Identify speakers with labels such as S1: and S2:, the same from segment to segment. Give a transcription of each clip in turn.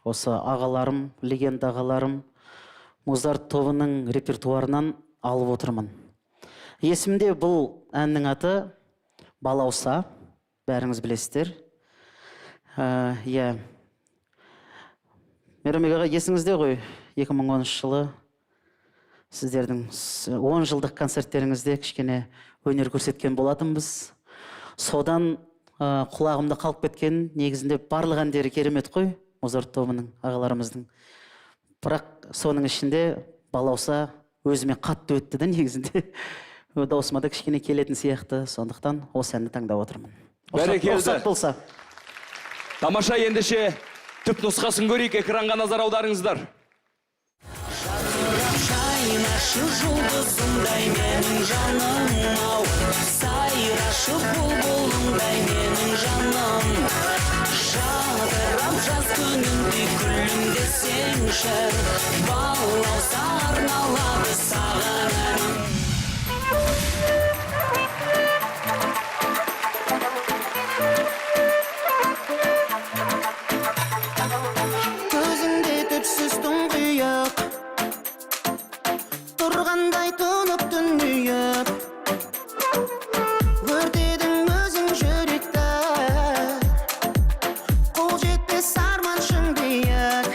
S1: осы ағаларым, легенда ағаларым Музарт тобының репертуарынан алып отырмын. Есімде бұл әннің аты «Балауса», бәріңіз білесіздер. Мейрамбек аға, есіңізде ғой, 2010 жылы сіздердің 10 жылдық концерттеріңізде кішкене өнер көрсеткен болатынбыз. Содан құлағымда қалып кеткен, негізінде барлық әндері керемет қой, Музарт тобының ағаларымыздың. Бірақ соның ішінде «Балауса» өзіме қатты өтті де негізінде. Даусыма да кішкене келетін сияқты, сондықтан осы әнді таңдап отырмын.
S2: Бәрекелді.
S1: Болса.
S2: Тамаша, ендеше түп нұсқасын көрейік, экранға назар аударыңыздар.
S3: Сайрашы жұлдызымдай менің жаным-ау, сайрашы бұлбұлымдай менің жаным. Жадырап жаз күнінде күлімдесеңші, балауса арналады саған әнім.
S4: Көзіңде түпсіз тұңғиық, тұрғандай тұнып дүниеп, өртедің өзің жүректі, қол жетпес арманшың биік.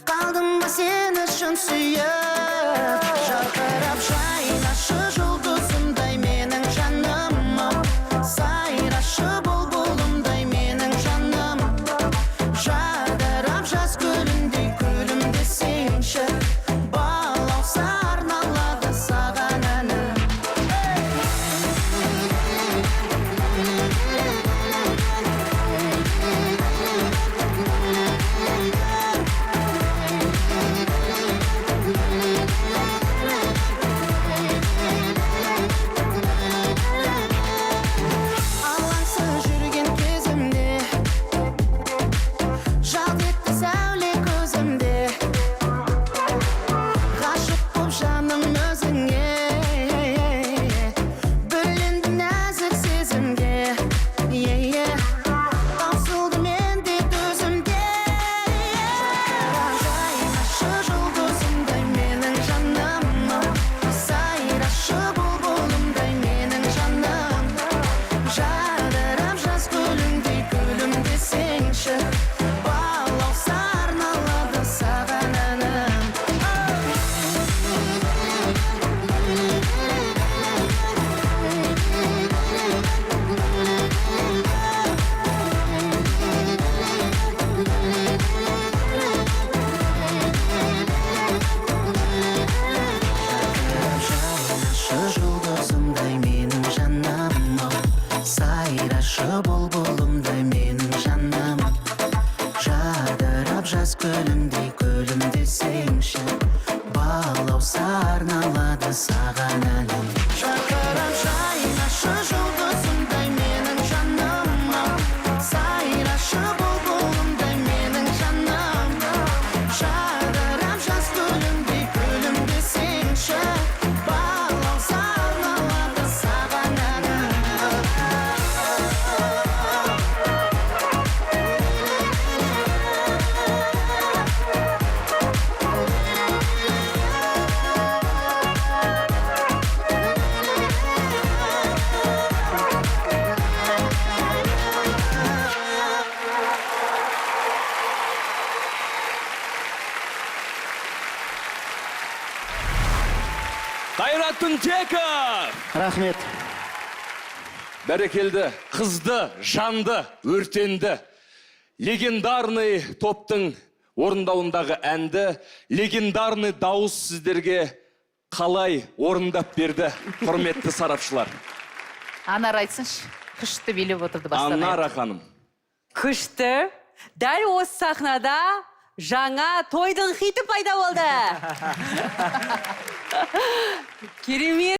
S4: Қалдым ба сені шын сүйіп, жарқырап жайнашы жұлдызымдай менің жаным-ау, сайрашы бұлбұлымдай менің жаным. Жадырап жаз гүліндей күлімдесеңші, балауса арналады саған әнім. Алаңсыз жүрген кезімде, жалт етті сәуле көзімде, ғашық боп жаным өзіңе, бөленді нәзік сезімге, таусылды менде төзімде. Жайнашы жұлдызымдай менің жаным-ау, сайрашы бұлбұлымдай менің жаным. Жадырап жаз гүліндей күлімдесеңші, балауса арналады саған әнім. Жайнашы жұлдызымдай менің жаным-ау, сайрашы бұлбұлымдай менің жаным. Жадырап жаз гүліндей күлімдесеңші, балауса арналады саған әнім. Жарқырап жайнашы жұлдызымдай менің жаным-ау, сайрашы бұлбұлымдай менің жаным. Жадырап жаз гүліндей күлімдесеңші, балауса арналады саған әнім.
S2: Қайрат Түнтеков!
S1: Рахмет.
S2: Бәрекелді, қызды, жанды, өртенді. Легендарный топтың орындауындағы әнді, легендарный дауыс сіздерге қалай орындап берді, құрметті сарапшылар?
S5: Анар айтсыншы, күшті билеп отырды бастан.
S2: Анара ханым.
S6: Күшті. Дәл осы сахнада жаңа тойдың хиті пайда болды. Керемет.